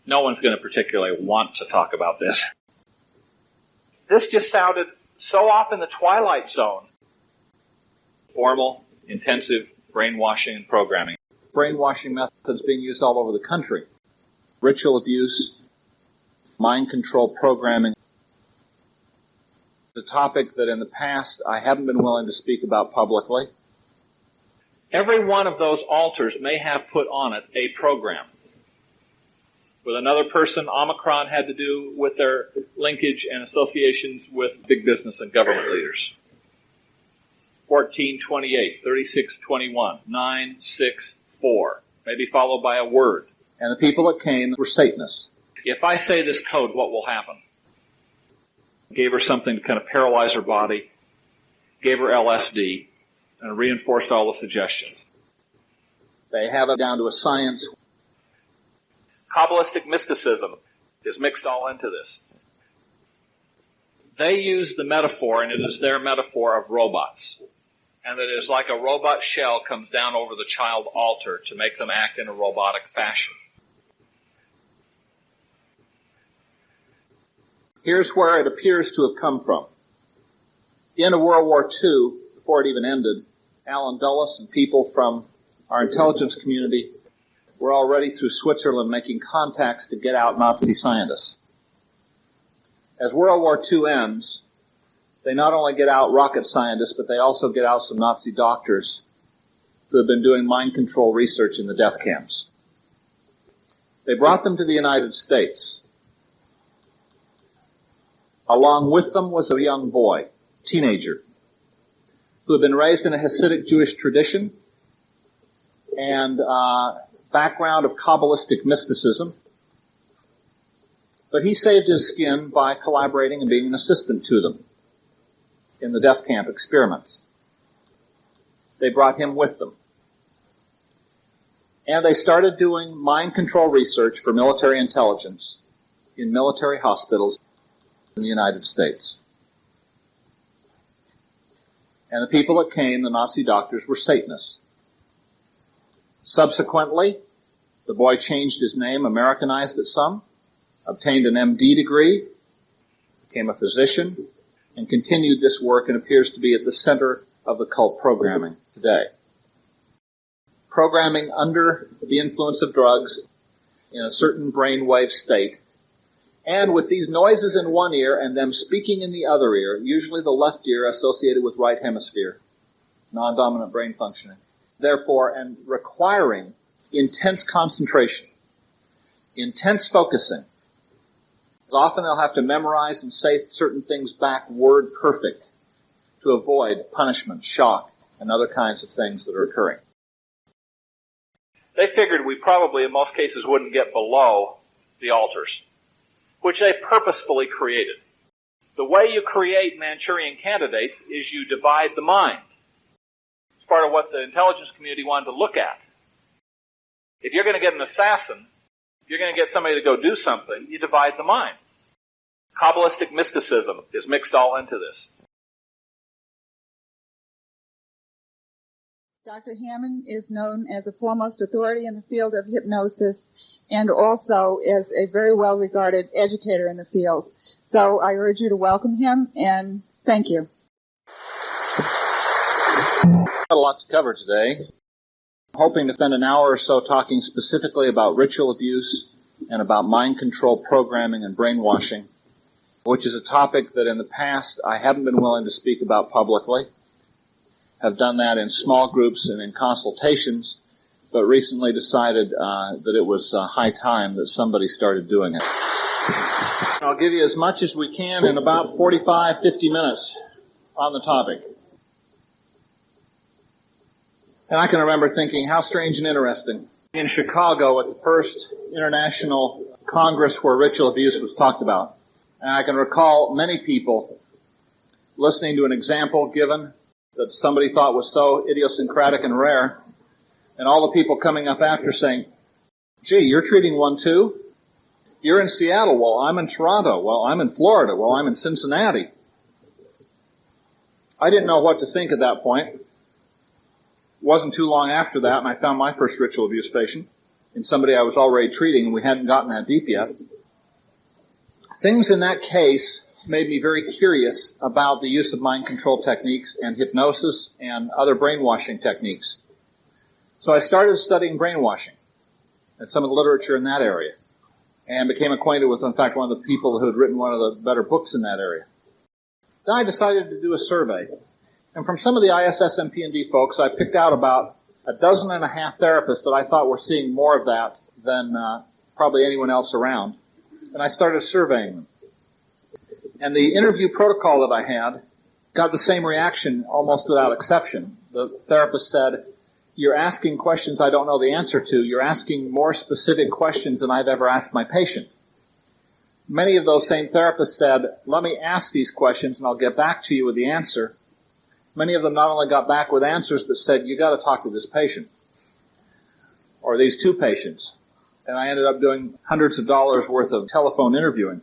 No one's going to particularly want to talk about this. This just sounded so off in the twilight zone. Formal, intensive brainwashing and programming. Brainwashing methods being used all over the country. Ritual abuse, mind control programming. It's a topic that in the past I haven't been willing to speak about publicly. Every one of those altars may have put on it a program. With another person, Omicron had to do with their linkage and associations with big business and government leaders. 1428, 3621, 964, maybe followed by a word. And the people that came were Satanists. If I say this code, what will happen? Gave her something to kind of paralyze her body, gave her LSD, and reinforced all the suggestions. They have it down to a science. Kabbalistic mysticism is mixed all into this. They use the metaphor, and it is their metaphor of robots. And that it is like a robot shell comes down over the child altar to make them act in a robotic fashion. Here's where it appears to have come from. At the end of World War II, before it even ended, Alan Dulles and people from our intelligence community were already through Switzerland making contacts to get out Nazi scientists. As World War II ends, they not only get out rocket scientists, but they also get out some Nazi doctors who have been doing mind control research in the death camps. They brought them to the United States. Along with them was a young boy, teenager, who had been raised in a Hasidic Jewish tradition and background of Kabbalistic mysticism. But he saved his skin by collaborating and being an assistant to them in the death camp experiments. They brought him with them. And they started doing mind control research for military intelligence in military hospitals in the United States. And the people that came, the Nazi doctors, were Satanists. Subsequently, the boy changed his name, Americanized it some, obtained an MD degree, became a physician, and continued this work and appears to be at the center of the cult programming today. Programming under the influence of drugs in a certain brainwave state, and with these noises in one ear and them speaking in the other ear, usually the left ear associated with right hemisphere, non-dominant brain functioning, therefore, and requiring intense concentration, intense focusing. Often they'll have to memorize and say certain things back word perfect to avoid punishment, shock, and other kinds of things that are occurring. They figured we probably in most cases wouldn't get below the altars, which they purposefully created. The way you create Manchurian candidates is you divide the mind. It's part of what the intelligence community wanted to look at. If you're going to get an assassin, if you're going to get somebody to go do something, you divide the mind. Kabbalistic mysticism is mixed all into this. Dr. Hammond is known as a foremost authority in the field of hypnosis and also as a very well-regarded educator in the field. So I urge you to welcome him, and thank you. Got a lot to cover today. I'm hoping to spend an hour or so talking specifically about ritual abuse and about mind control programming and brainwashing, which is a topic that in the past I haven't been willing to speak about publicly. Have done that in small groups and in consultations, but recently decided that it was high time that somebody started doing it. I'll give you as much as we can in about 45, 50 minutes on the topic. And I can remember thinking, how strange and interesting. In Chicago at the first International Congress where ritual abuse was talked about, and I can recall many people listening to an example given that somebody thought was so idiosyncratic and rare, and all the people coming up after saying, gee, you're treating one too? You're in Seattle. Well, I'm in Toronto. Well, I'm in Florida. Well, I'm in Cincinnati. I didn't know what to think at that point. It wasn't too long after that, and I found my first ritual abuse patient. in somebody I was already treating, and we hadn't gotten that deep yet. Things in that case made me very curious about the use of mind control techniques and hypnosis and other brainwashing techniques. So I started studying brainwashing and some of the literature in that area, and became acquainted with, in fact, one of the people who had written one of the better books in that area. Then I decided to do a survey. And from some of the ISS and P&D folks, I picked out about 12 therapists that I thought were seeing more of that than probably anyone else around. And I started surveying them. And the interview protocol that I had got the same reaction almost without exception. The therapist said, "You're asking questions I don't know the answer to. You're asking more specific questions than I've ever asked my patient." Many of those same therapists said, "Let me ask these questions and I'll get back to you with the answer." Many of them not only got back with answers, but said, "You got to talk to this patient," or these two patients. And I ended up doing hundreds of dollars worth of telephone interviewing.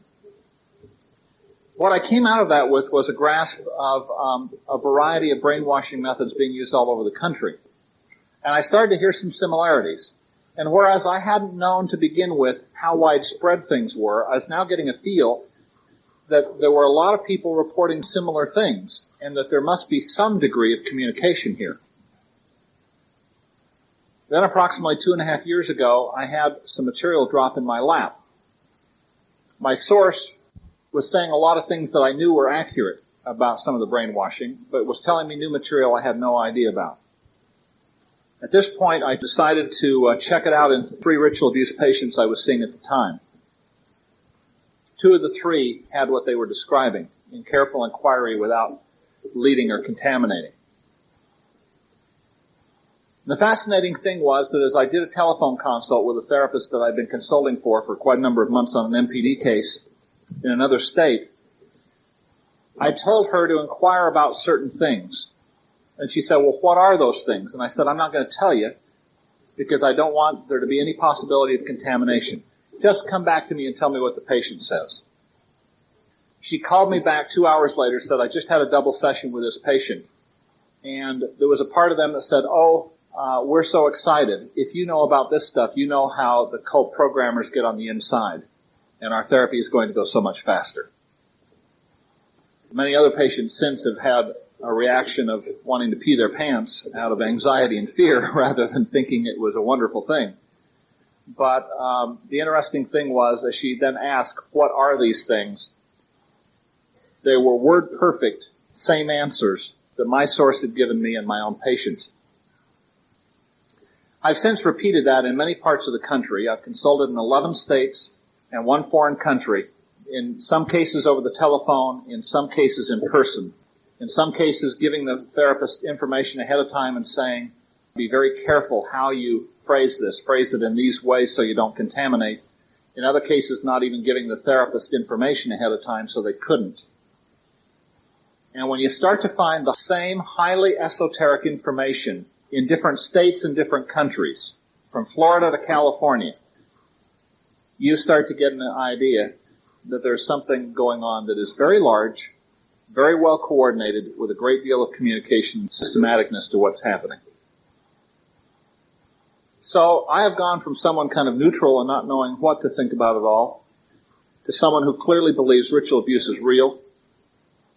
What I came out of that with was a grasp of a variety of brainwashing methods being used all over the country. And I started to hear some similarities. And whereas I hadn't known to begin with how widespread things were, I was now getting a feel that there were a lot of people reporting similar things, and that there must be some degree of communication here. Then approximately 2.5 years ago, I had some material drop in my lap. My source was saying a lot of things that I knew were accurate about some of the brainwashing, but was telling me new material I had no idea about. At this point, I decided to check it out in 3 ritual abuse patients I was seeing at the time. 2 of the 3 had what they were describing in careful inquiry without leading or contaminating. The fascinating thing was that as I did a telephone consult with a therapist that I'd been consulting for quite a number of months on an MPD case in another state, I told her to inquire about certain things. And she said, "Well, what are those things?" And I said, "I'm not going to tell you because I don't want there to be any possibility of contamination. Just come back to me and tell me what the patient says." She called me back 2 hours later, said, "I just had a double session with this patient." And there was a part of them that said, we're so excited. If you know about this stuff, you know how the cult programmers get on the inside. And our therapy is going to go so much faster." Many other patients since have had a reaction of wanting to pee their pants out of anxiety and fear rather than thinking it was a wonderful thing. But the interesting thing was that she then asked, "What are these things?" They were word perfect, same answers that my source had given me and my own patients. I've since repeated that in many parts of the country. I've consulted in 11 states and 1 foreign country, in some cases over the telephone, in some cases in person, in some cases giving the therapist information ahead of time and saying, "Be very careful how you phrase this. Phrase it in these ways so you don't contaminate." In other cases, not even giving the therapist information ahead of time so they couldn't. And when you start to find the same highly esoteric information in different states and different countries, from Florida to California, you start to get an idea that there's something going on that is very large, very well coordinated, with a great deal of communication and systematicness to what's happening. So I have gone from someone kind of neutral and not knowing what to think about it all, to someone who clearly believes ritual abuse is real,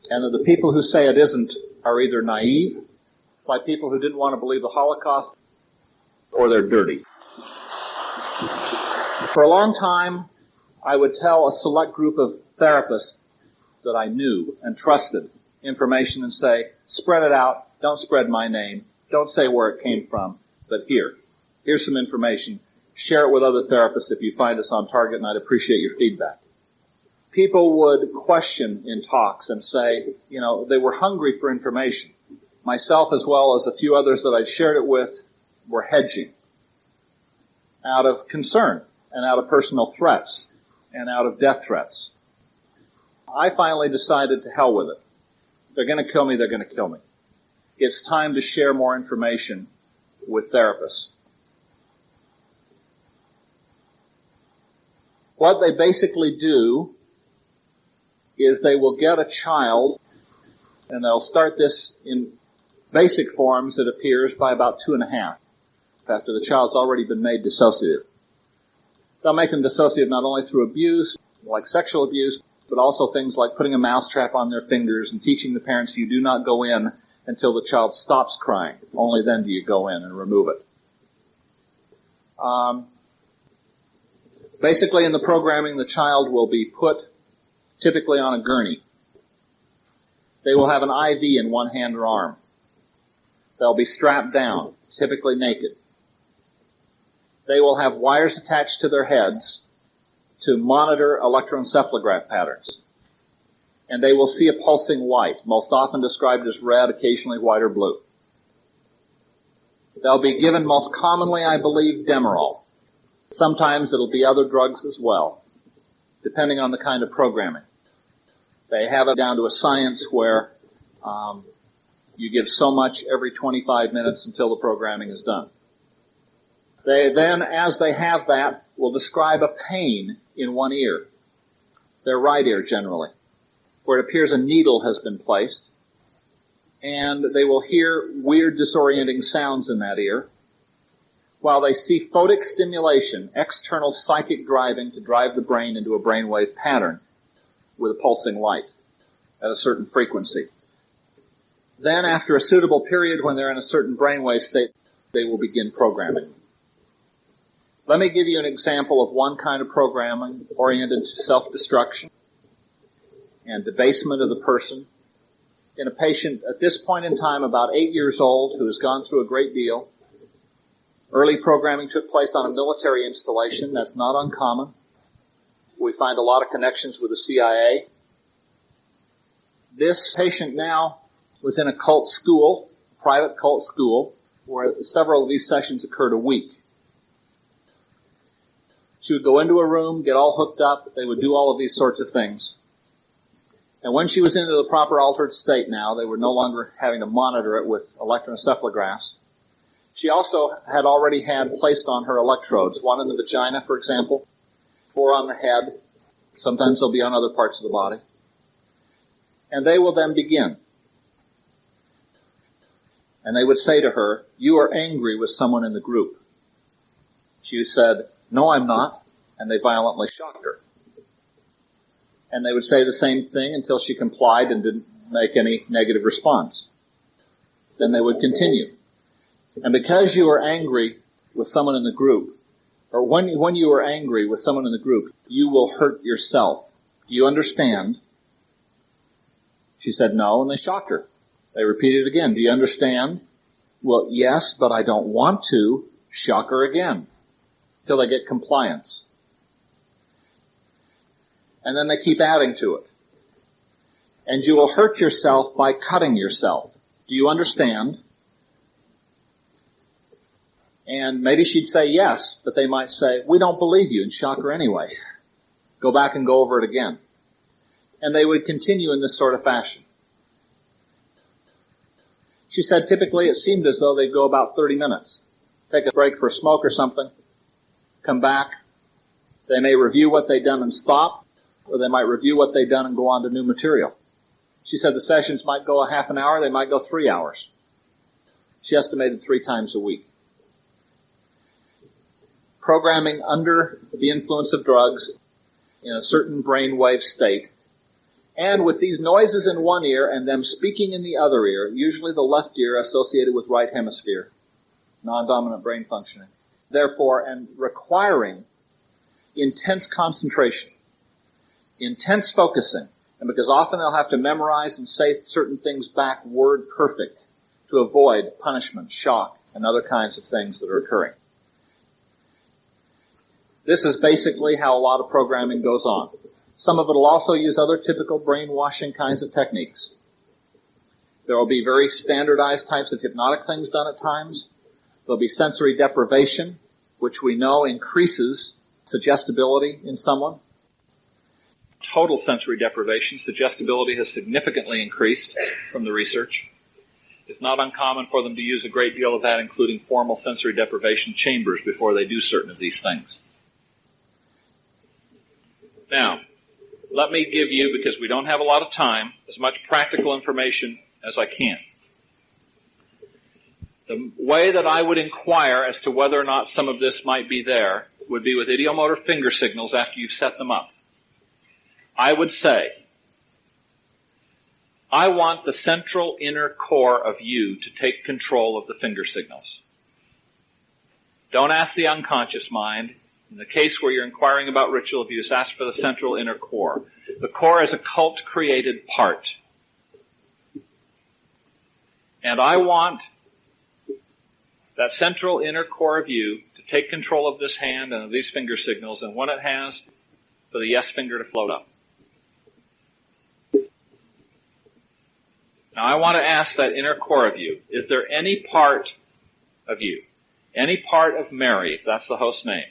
and that the people who say it isn't are either naive, like people who didn't want to believe the Holocaust, or they're dirty. For a long time, I would tell a select group of therapists that I knew and trusted information and say, "Spread it out, don't spread my name, don't say where it came from, but here's some information, share it with other therapists if you find us on target, and I'd appreciate your feedback." People would question in talks and say, they were hungry for information. Myself, as well as a few others that I'd shared it with, were hedging out of concern and out of personal threats and out of death threats. I finally decided to hell with it. They're going to kill me, they're going to kill me. It's time to share more information with therapists. What they basically do is they will get a child, and they'll start this in basic forms, it appears, by about 2.5, after the child's already been made dissociative. They'll make them dissociate not only through abuse, like sexual abuse, but also things like putting a mousetrap on their fingers and teaching the parents you do not go in until the child stops crying. Only then do you go in and remove it. Basically in the programming, the child will be put typically on a gurney. They will have an IV in one hand or arm. They'll be strapped down, typically naked. They will have wires attached to their heads to monitor electroencephalograph patterns. And they will see a pulsing light, most often described as red, occasionally white or blue. They'll be given most commonly, I believe, Demerol. Sometimes it'll be other drugs as well, depending on the kind of programming. They have it down to a science where you give so much every 25 minutes until the programming is done. They then, as they have that, will describe a pain in one ear, their right ear generally, where it appears a needle has been placed, and they will hear weird disorienting sounds in that ear, while they see photic stimulation, external psychic driving to drive the brain into a brainwave pattern with a pulsing light at a certain frequency. Then, after a suitable period when they're in a certain brainwave state, they will begin programming. Let me give you an example of one kind of programming oriented to self-destruction and debasement of the person in a patient at this point in time about 8 years old who has gone through a great deal. Early programming took place on a military installation. That's not uncommon. We find a lot of connections with the CIA. This patient now was in a cult school, private cult school, where several of these sessions occurred a week. She would go into a room, get all hooked up. They would do all of these sorts of things. And when she was into the proper altered state now, they were no longer having to monitor it with electroencephalographs. She also had already had placed on her electrodes, one in the vagina, for example, 4 on the head. Sometimes they'll be on other parts of the body. And they will then begin. And they would say to her, "You are angry with someone in the group." She said, "No, I'm not." And they violently shocked her. And they would say the same thing until she complied and didn't make any negative response. Then they would continue. And because you are angry with someone in the group, or when you are angry with someone in the group, you will hurt yourself. Do you understand? She said no, and they shocked her. They repeated it again. Do you understand? Well, yes, but I don't want to. Shock her again till they get compliance. And then they keep adding to it. And you will hurt yourself by cutting yourself. Do you understand? And maybe she'd say yes, but they might say, "We don't believe you," and shock her anyway. Go back and go over it again. And they would continue in this sort of fashion. She said typically it seemed as though they'd go about 30 minutes. Take a break for a smoke or something, come back. They may review what they'd done and stop, or they might review what they'd done and go on to new material. She said the sessions might go a half an hour, they might go 3 hours. She estimated 3 times a week. Programming under the influence of drugs in a certain brainwave state, and with these noises in one ear and them speaking in the other ear, usually the left ear associated with right hemisphere, non-dominant brain functioning, therefore, and requiring intense concentration, intense focusing, and because often they'll have to memorize and say certain things back word perfect to avoid punishment, shock, and other kinds of things that are occurring. This is basically how a lot of programming goes on. Some of it will also use other typical brainwashing kinds of techniques. There will be very standardized types of hypnotic things done at times. There'll be sensory deprivation, which we know increases suggestibility in someone. Total sensory deprivation, suggestibility has significantly increased from the research. It's not uncommon for them to use a great deal of that, including formal sensory deprivation chambers before they do certain of these things. Now, let me give you, because we don't have a lot of time, as much practical information as I can. The way that I would inquire as to whether or not some of this might be there would be with ideomotor finger signals after you've set them up. I would say, I want the central inner core of you to take control of the finger signals. Don't ask the unconscious mind. In the case where you're inquiring about ritual abuse, ask for the central inner core. The core is a cult-created part. And I want that central inner core of you to take control of this hand and of these finger signals, and when it has, for the yes finger to float up. Now I want to ask that inner core of you, is there any part of you, any part of Mary, if that's the host name,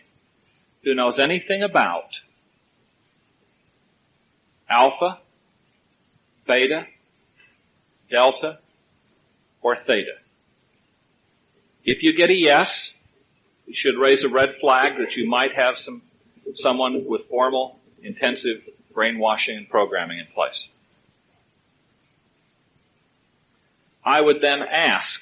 who knows anything about alpha, beta, delta, or theta? If you get a yes, it should raise a red flag that you might have someone with formal, intensive brainwashing and programming in place. I would then ask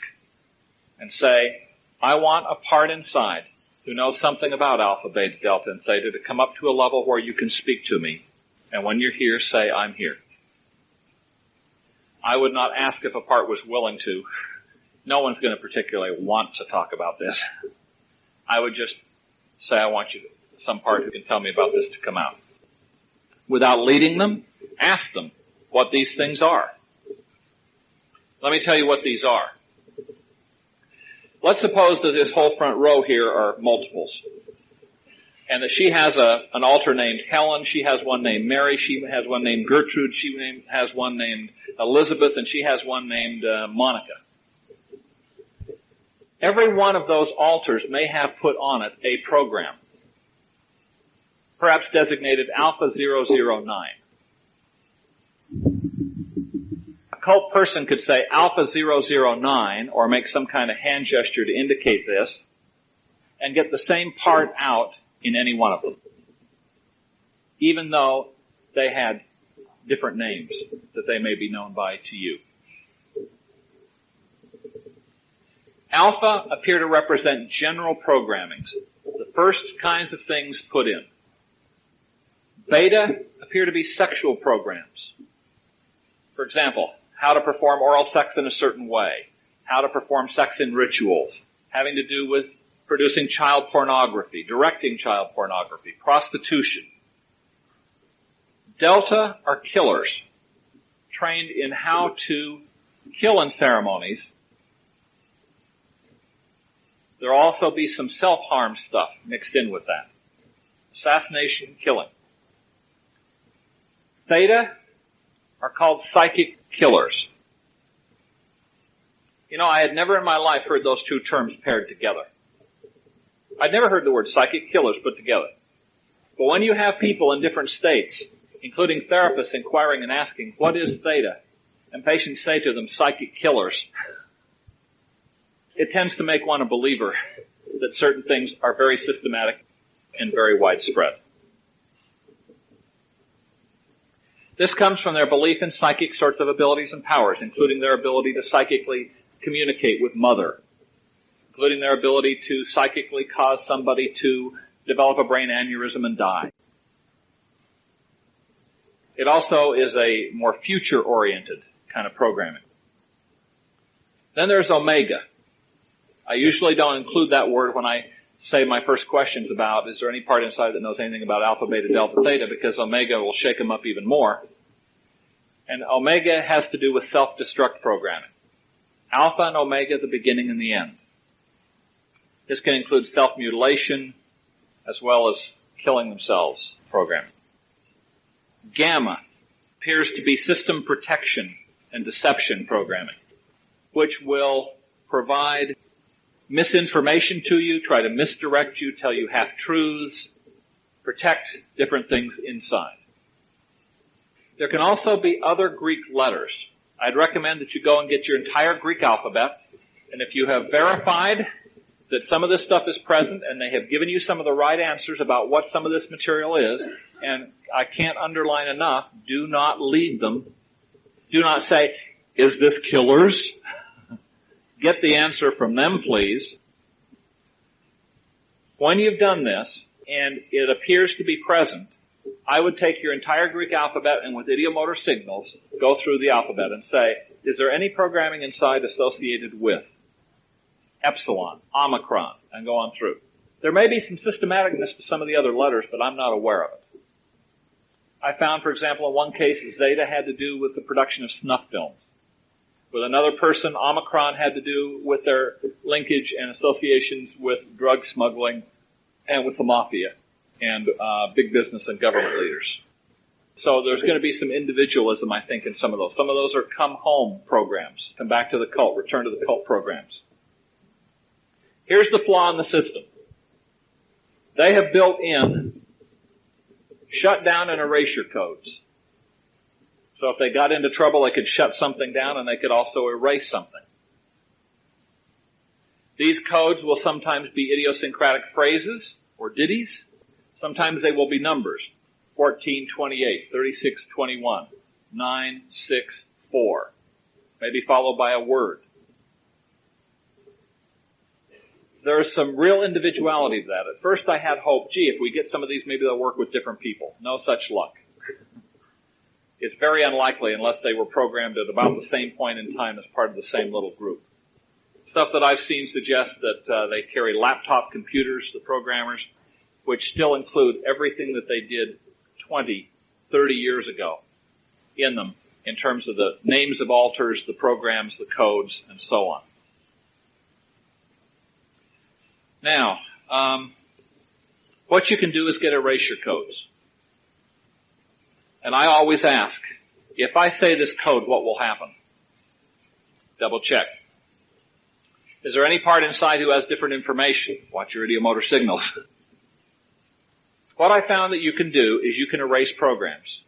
and say, I want a part inside who knows something about alpha, beta, delta, and theta to come up to a level where you can speak to me. And when you're here, say, I'm here. I would not ask if a part was willing to. No one's going to particularly want to talk about this. I would just say, I want you, some part who can tell me about this to come out. Without leading them, ask them what these things are. Let me tell you what these are. Let's suppose that this whole front row here are multiples. And that she has an alter named Helen, she has one named Mary, she has one named Gertrude, she has one named Elizabeth, and she has one named Monica. Every one of those altars may have put on it a program, perhaps designated Alpha 009. A cult person could say Alpha 009 or make some kind of hand gesture to indicate this and get the same part out in any one of them, even though they had different names that they may be known by to you. Alpha appear to represent general programmings, the first kinds of things put in. Beta appear to be sexual programs. For example, how to perform oral sex in a certain way, how to perform sex in rituals, having to do with producing child pornography, directing child pornography, prostitution. Delta are killers, trained in how to kill in ceremonies. There'll also be some self-harm stuff mixed in with that. Assassination and killing. Theta are called psychic killers. You know, I had never in my life heard those two terms paired together. I'd never heard the word psychic killers put together. But when you have people in different states, including therapists inquiring and asking, what is theta? And patients say to them, psychic killers. It tends to make one a believer that certain things are very systematic and very widespread. This comes from their belief in psychic sorts of abilities and powers, including their ability to psychically communicate with mother, including their ability to psychically cause somebody to develop a brain aneurysm and die. It also is a more future-oriented kind of programming. Then there's Omega. I usually don't include that word when I say my first questions about, is there any part inside that knows anything about alpha, beta, delta, theta, because Omega will shake them up even more. And Omega has to do with self-destruct programming. Alpha and Omega, the beginning and the end. This can include self-mutilation as well as killing themselves programming. Gamma appears to be system protection and deception programming, which will provide misinformation to you, try to misdirect you, tell you half-truths, protect different things inside. There can also be other Greek letters. I'd recommend that you go and get your entire Greek alphabet, and if you have verified that some of this stuff is present and they have given you some of the right answers about what some of this material is, and I can't underline enough, do not lead them. Do not say, is this killers? Get the answer from them, please. When you've done this, and it appears to be present, I would take your entire Greek alphabet and with idiomotor signals, go through the alphabet and say, is there any programming inside associated with epsilon, omicron, and go on through. There may be some systematicness to some of the other letters, but I'm not aware of it. I found, for example, in one case, zeta had to do with the production of snuff films. With another person, omicron had to do with their linkage and associations with drug smuggling and with the mafia and big business and government leaders. So there's going to be some individualism, I think, in some of those. Some of those are come home programs, come back to the cult, return to the cult programs. Here's the flaw in the system. They have built in shutdown and erasure codes. So if they got into trouble, they could shut something down and they could also erase something. These codes will sometimes be idiosyncratic phrases or ditties. Sometimes they will be numbers. 1428, 3621, 964. Maybe followed by a word. There's some real individuality to that. At first I had hope, gee, if we get some of these, maybe they'll work with different people. No such luck. It's very unlikely unless they were programmed at about the same point in time as part of the same little group. Stuff that I've seen suggests that they carry laptop computers, the programmers, which still include everything that they did 20, 30 years ago in them in terms of the names of alters, the programs, the codes, and so on. Now, what you can do is get erasure codes. And I always ask, if I say this code, what will happen? Double check. Is there any part inside who has different information? Watch your idiomotor signals. What I found that you can do is you can erase programs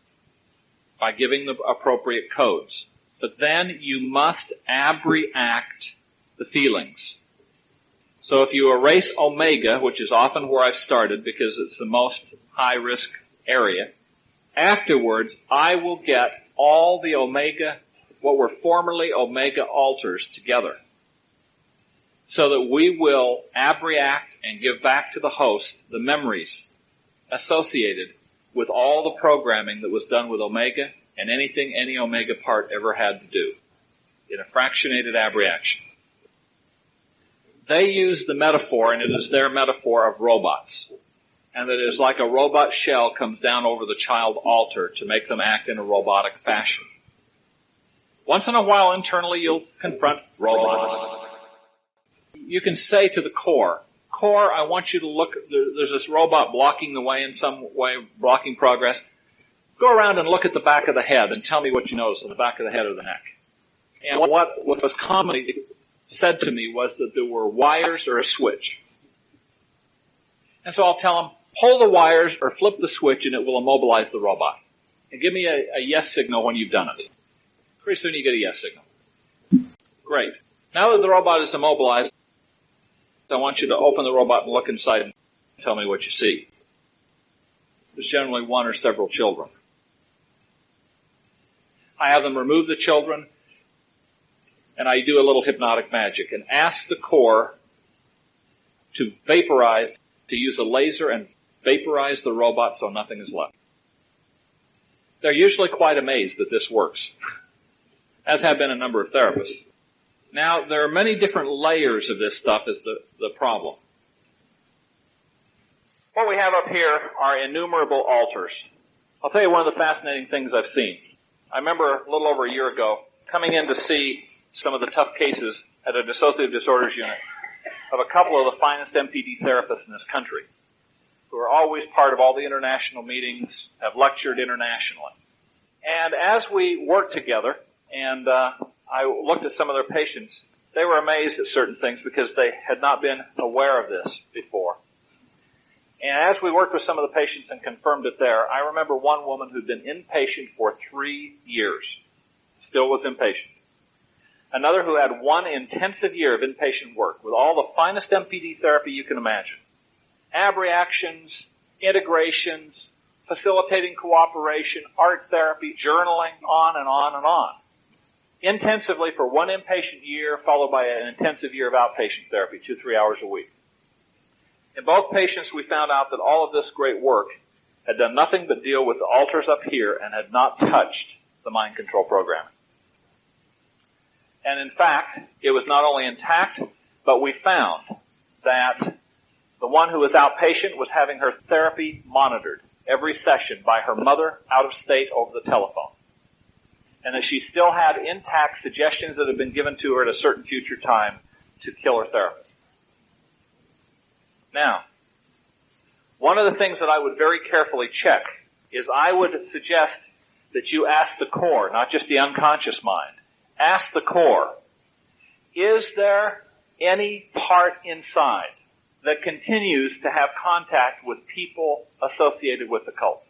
by giving the appropriate codes. But then you must abreact the feelings. So if you erase omega, which is often where I've started because it's the most high-risk area, afterwards I will get all the omega, what were formerly omega alters together, so that we will abreact and give back to the host the memories associated with all the programming that was done with omega and anything any omega part ever had to do in a fractionated abreaction. They use the metaphor, and it is their metaphor of robots, and that it is like a robot shell comes down over the child altar to make them act in a robotic fashion. Once in a while internally you'll confront robots. You can say to the core, I want you to look, there's this robot blocking the way in some way, blocking progress. Go around and look at the back of the head and tell me what you notice on the back of the head or the neck. And what was commonly said to me was that there were wires or a switch. And so I'll tell them, pull the wires or flip the switch and it will immobilize the robot. And give me a yes signal when you've done it. Pretty soon you get a yes signal. Great. Now that the robot is immobilized, I want you to open the robot and look inside and tell me what you see. There's generally one or several children. I have them remove the children, and I do a little hypnotic magic and ask the core to vaporize, to use a laser and vaporize the robot so nothing is left. They're usually quite amazed that this works, as have been a number of therapists. Now, there are many different layers of this stuff is the problem. What we have up here are innumerable alters. I'll tell you one of the fascinating things I've seen. I remember a little over a year ago coming in to see some of the tough cases at a dissociative disorders unit of a couple of the finest MPD therapists in this country who are always part of all the international meetings, have lectured internationally. And as we worked together and I looked at some of their patients, they were amazed at certain things because they had not been aware of this before. And as we worked with some of the patients and confirmed it there, I remember one woman who'd been inpatient for 3 years, still was inpatient. Another who had 1 intensive year of inpatient work with all the finest MPD therapy you can imagine. Abreactions, integrations, facilitating cooperation, art therapy, journaling, on and on and on. Intensively for 1 inpatient year, followed by an intensive year of outpatient therapy, 2-3 hours a week. In both patients, we found out that all of this great work had done nothing but deal with the alters up here and had not touched the mind control programming. And in fact, it was not only intact, but we found that the one who was outpatient was having her therapy monitored every session by her mother out of state over the telephone. And that she still had intact suggestions that had been given to her at a certain future time to kill her therapist. Now, one of the things that I would very carefully check is I would suggest that you ask the core, not just the unconscious mind. Ask the core, is there any part inside that continues to have contact with people associated with the cult?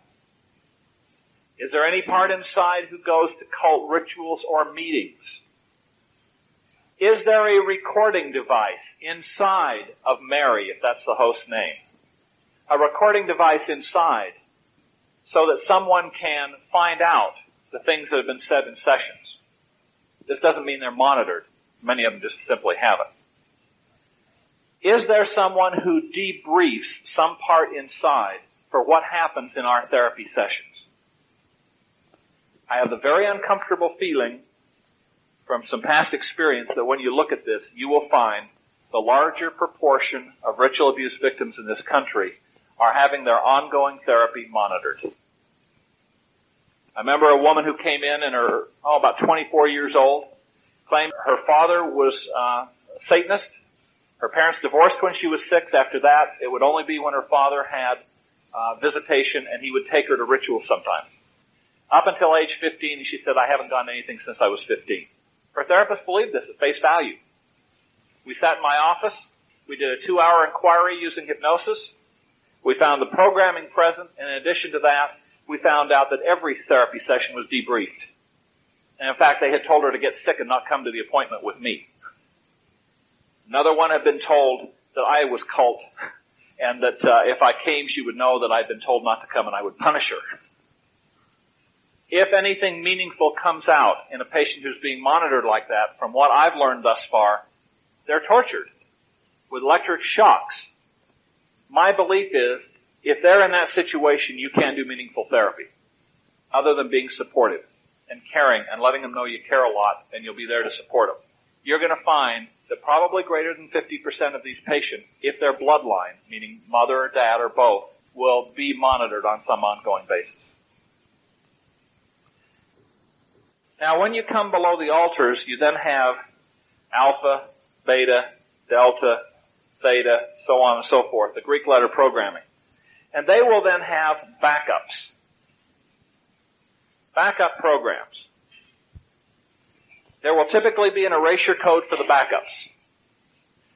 Is there any part inside who goes to cult rituals or meetings? Is there a recording device inside of Mary, if that's the host's name? A recording device inside so that someone can find out the things that have been said in sessions. This doesn't mean they're monitored. Many of them just simply have it. Is there someone who debriefs some part inside for what happens in our therapy sessions? I have the very uncomfortable feeling from some past experience that when you look at this, you will find the larger proportion of ritual abuse victims in this country are having their ongoing therapy monitored. I remember a woman who came in and about 24 years old, claimed her father was a Satanist. Her parents divorced when she was 6. After that, it would only be when her father had visitation, and he would take her to rituals sometimes. Up until age 15, she said, I haven't gone to anything since I was 15. Her therapist believed this at face value. We sat in my office. We did a 2-hour inquiry using hypnosis. We found the programming present, and in addition to that, we found out that every therapy session was debriefed. And in fact, they had told her to get sick and not come to the appointment with me. Another one had been told that I was cult, and that if I came, she would know that I'd been told not to come and I would punish her. If anything meaningful comes out in a patient who's being monitored like that, from what I've learned thus far, they're tortured with electric shocks. My belief is, if they're in that situation, you can do meaningful therapy, other than being supportive and caring and letting them know you care a lot and you'll be there to support them. You're going to find that probably greater than 50% of these patients, if they're bloodline, meaning mother or dad or both, will be monitored on some ongoing basis. Now, when you come below the altars, you then have alpha, beta, delta, theta, so on and so forth, the Greek letter programming. And they will then have backups. Backup programs. There will typically be an erasure code for the backups.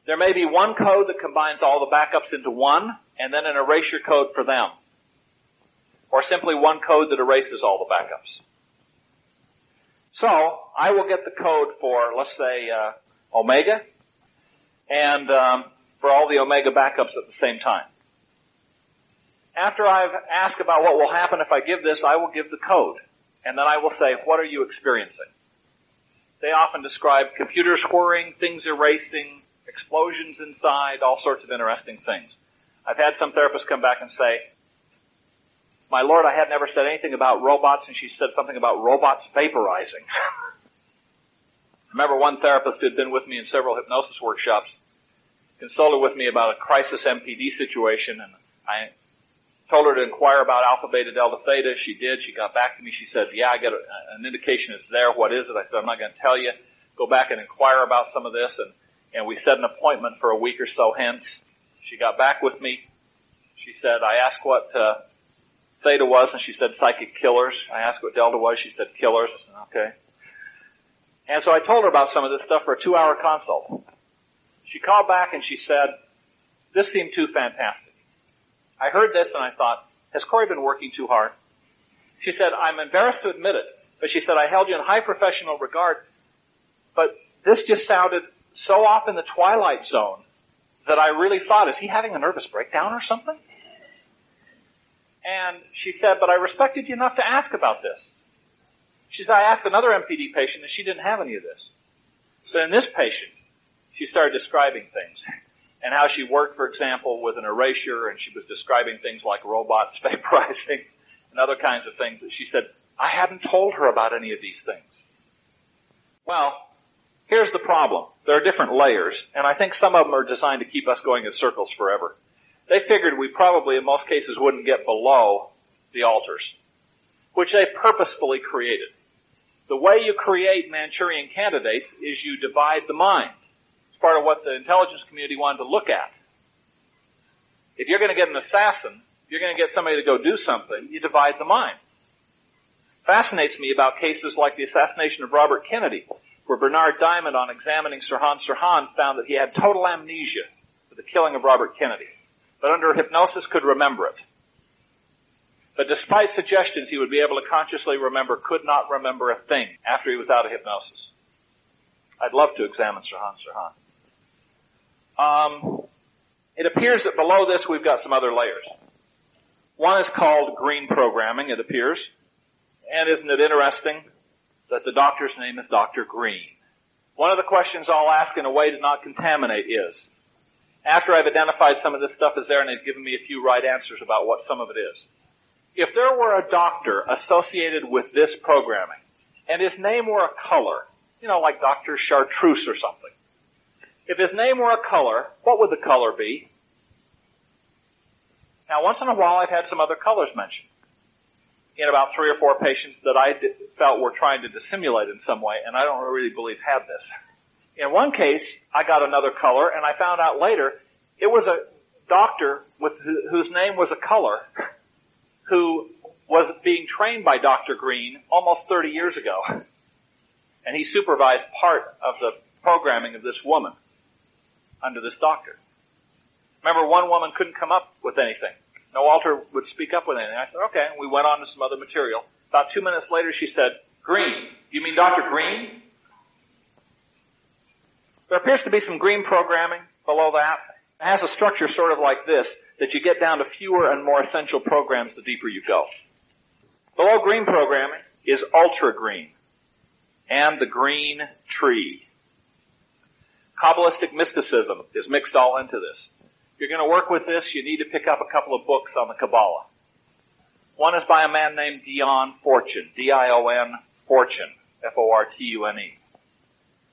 There may be one code that combines all the backups into one, and then an erasure code for them. Or simply one code that erases all the backups. So, I will get the code for, let's say, Omega, and for all the Omega backups at the same time. After I've asked about what will happen if I give this, I will give the code. And then I will say, what are you experiencing? They often describe computers whirring, things erasing, explosions inside, all sorts of interesting things. I've had some therapists come back and say, my Lord, I had never said anything about robots, and she said something about robots vaporizing. I remember one therapist who had been with me in several hypnosis workshops consulted with me about a crisis MPD situation, and I told her to inquire about alpha, beta, delta, theta. She did. She got back to me. She said, yeah, I get an indication it's there. What is it? I said, I'm not going to tell you. Go back and inquire about some of this, and we set an appointment for a week or so hence. She got back with me. She said, I asked what theta was, and she said psychic killers. I asked what delta was. She said killers. I said, okay. And so I told her about some of this stuff for a 2-hour consult. She called back and she said, this seemed too fantastic. I heard this and I thought, has Corey been working too hard? She said, I'm embarrassed to admit it, but she said, I held you in high professional regard, but this just sounded so off in the twilight zone that I really thought, is he having a nervous breakdown or something? And she said, but I respected you enough to ask about this. She said, I asked another MPD patient and she didn't have any of this. But in this patient, she started describing things. and how she worked, for example, with an erasure, and she was describing things like robots vaporizing and other kinds of things that she said, I hadn't told her about any of these things. Well, here's the problem. There are different layers, and I think some of them are designed to keep us going in circles forever. They figured we probably, in most cases, wouldn't get below the altars, which they purposefully created. The way you create Manchurian candidates is you divide the mind. It's part of what the intelligence community wanted to look at. If you're going to get an assassin, if you're going to get somebody to go do something, you divide the mind. Fascinates me about cases like the assassination of Robert Kennedy, where Bernard Diamond, on examining Sirhan Sirhan, found that he had total amnesia for the killing of Robert Kennedy, but under hypnosis could remember it. But despite suggestions he would be able to consciously remember, could not remember a thing after he was out of hypnosis. I'd love to examine Sirhan Sirhan. It appears that below this we've got some other layers. One is called green programming, it appears. And isn't it interesting that the doctor's name is Dr. Green? One of the questions I'll ask in a way to not contaminate is, after I've identified some of this stuff is there and they've given me a few right answers about what some of it is, if there were a doctor associated with this programming, and his name were a color, like Dr. Chartreuse or something, if his name were a color, what would the color be? Now, once in a while I've had some other colors mentioned in about 3 or 4 patients that I felt were trying to dissimulate in some way, and I don't really believe had this. In one case, I got another color, and I found out later it was a doctor whose name was a color who was being trained by Dr. Green almost 30 years ago. And he supervised part of the programming of this woman under this doctor. Remember, one woman couldn't come up with anything. No altar would speak up with anything. I said, okay, and we went on to some other material. About 2 minutes later, she said, Green. You mean Dr. Green? There appears to be some green programming below that. It has a structure sort of like this, that you get down to fewer and more essential programs the deeper you go. Below green programming is ultra green and the green tree. Kabbalistic mysticism is mixed all into this. If you're going to work with this, you need to pick up a couple of books on the Kabbalah. One is by a man named Dion Fortune, D-I-O-N, Fortune, F-O-R-T-U-N-E,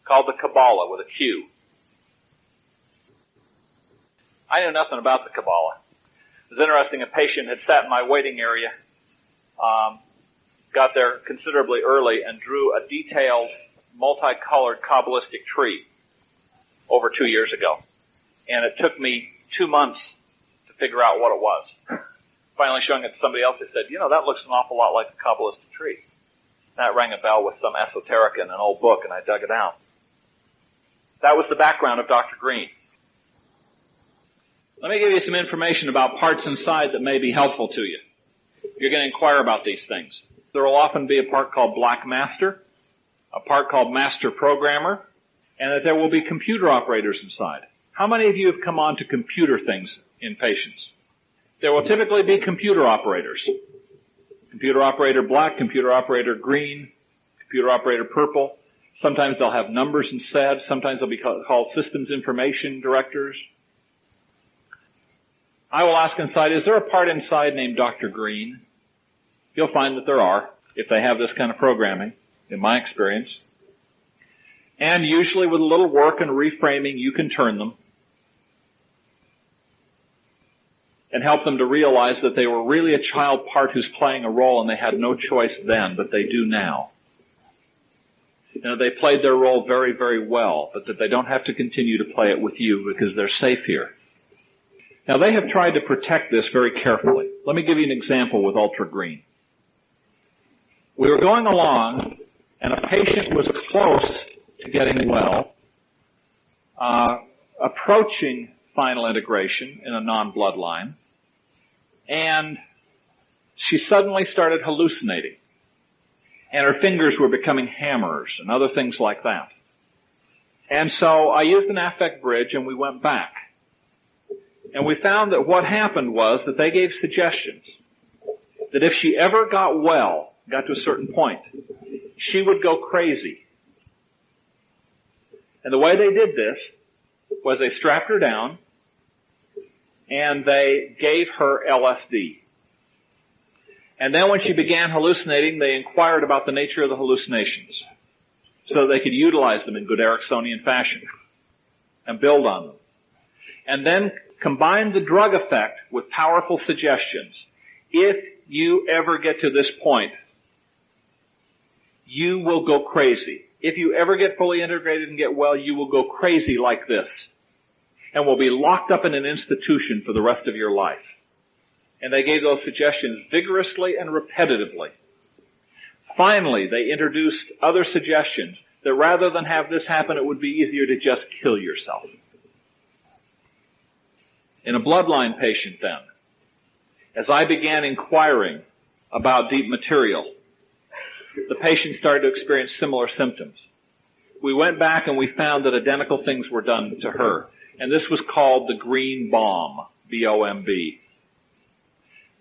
called the Kabbalah with a Q. I knew nothing about the Kabbalah. It was interesting, a patient had sat in my waiting area, got there considerably early, and drew a detailed, multicolored Kabbalistic tree over 2 years ago. And it took me 2 months to figure out what it was. Finally showing it to somebody else, they said, that looks an awful lot like a Kabbalistic tree. That rang a bell with some esoteric in an old book, and I dug it out. That was the background of Dr. Green. Let me give you some information about parts inside that may be helpful to you. You're going to inquire about these things. There will often be a part called Black Master, a part called Master Programmer, and that there will be computer operators inside. How many of you have come on to computer things in patients? There will typically be computer operators. Computer operator black, computer operator green, computer operator purple. Sometimes they'll have numbers instead. Sometimes they'll be called systems information directors. I will ask inside, is there a part inside named Dr. Green? You'll find that there are, if they have this kind of programming, in my experience. And usually with a little work and reframing, you can turn them and help them to realize that they were really a child part who's playing a role and they had no choice then, but they do now. They played their role very, very well, but that they don't have to continue to play it with you because they're safe here. Now, they have tried to protect this very carefully. Let me give you an example with Ultra Green. We were going along, and a patient was close to getting well, approaching final integration in a non-bloodline, and she suddenly started hallucinating. And her fingers were becoming hammers and other things like that. And so I used an affect bridge and we went back. And we found that what happened was that they gave suggestions that if she ever got well, got to a certain point, she would go crazy. And the way they did this was they strapped her down and they gave her LSD. And then when she began hallucinating, they inquired about the nature of the hallucinations so they could utilize them in good Ericksonian fashion and build on them. And then combine the drug effect with powerful suggestions. If you ever get to this point, you will go crazy. If you ever get fully integrated and get well, you will go crazy like this and will be locked up in an institution for the rest of your life. And they gave those suggestions vigorously and repetitively. Finally, they introduced other suggestions that rather than have this happen, it would be easier to just kill yourself. In a bloodline patient then, as I began inquiring about deep material, the patient started to experience similar symptoms. We went back and we found that identical things were done to her. And this was called the Greenbaum, B-O-M-B.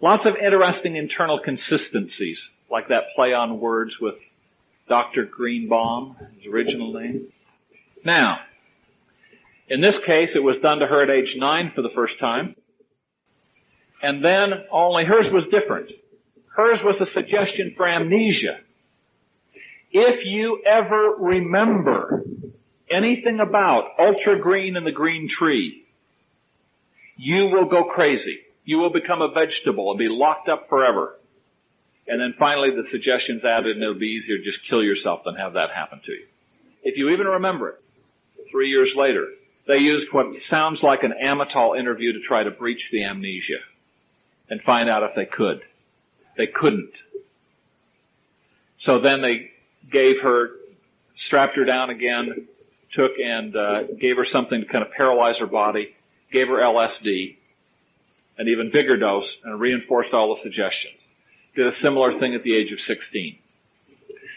Lots of interesting internal consistencies, like that play on words with Dr. Greenbaum, his original name. Now, in this case, it was done to her at age 9 for the first time. And then only hers was different. Hers was a suggestion for amnesia. If you ever remember anything about ultra green and the green tree, you will go crazy. You will become a vegetable and be locked up forever. And then finally the suggestions added, and it'll be easier to just kill yourself than have that happen to you. If you even remember it, 3 years later, they used what sounds like an Amytal interview to try to breach the amnesia and find out if they could. They couldn't. So then they strapped her down again, took and gave her something to kind of paralyze her body, gave her LSD, an even bigger dose, and reinforced all the suggestions. Did a similar thing at the age of 16.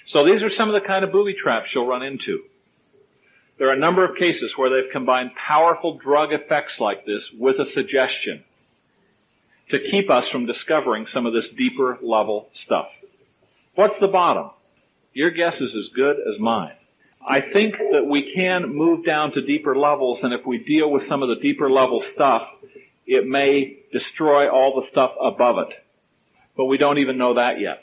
So these are some of the kind of booby traps you'll run into. There are a number of cases where they've combined powerful drug effects like this with a suggestion to keep us from discovering some of this deeper level stuff. What's the bottom? Your guess is as good as mine. I think that we can move down to deeper levels, and if we deal with some of the deeper level stuff, it may destroy all the stuff above it. But we don't even know that yet.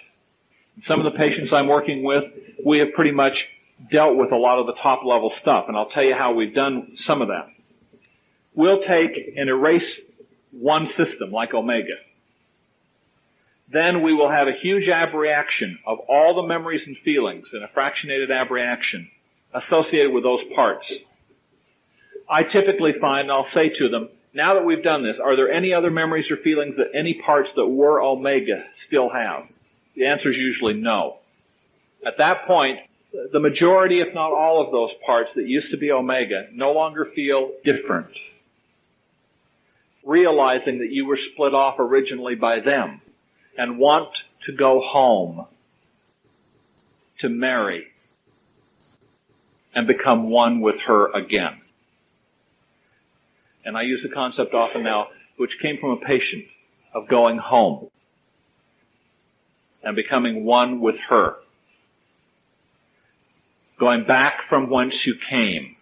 Some of the patients I'm working with, we have pretty much dealt with a lot of the top level stuff, and I'll tell you how we've done some of that. We'll take and erase one system like omega. Then we will have a huge abreaction of all the memories and feelings in a fractionated abreaction associated with those parts. I typically find, and I'll say to them, now that we've done this, are there any other memories or feelings that any parts that were omega still have? The answer is usually no. At that point, the majority, if not all of those parts that used to be omega no longer feel different, realizing that you were split off originally by them and want to go home, to marry, and become one with her again. And I use the concept often now, which came from a patient, of going home and becoming one with her. Going back from whence you came.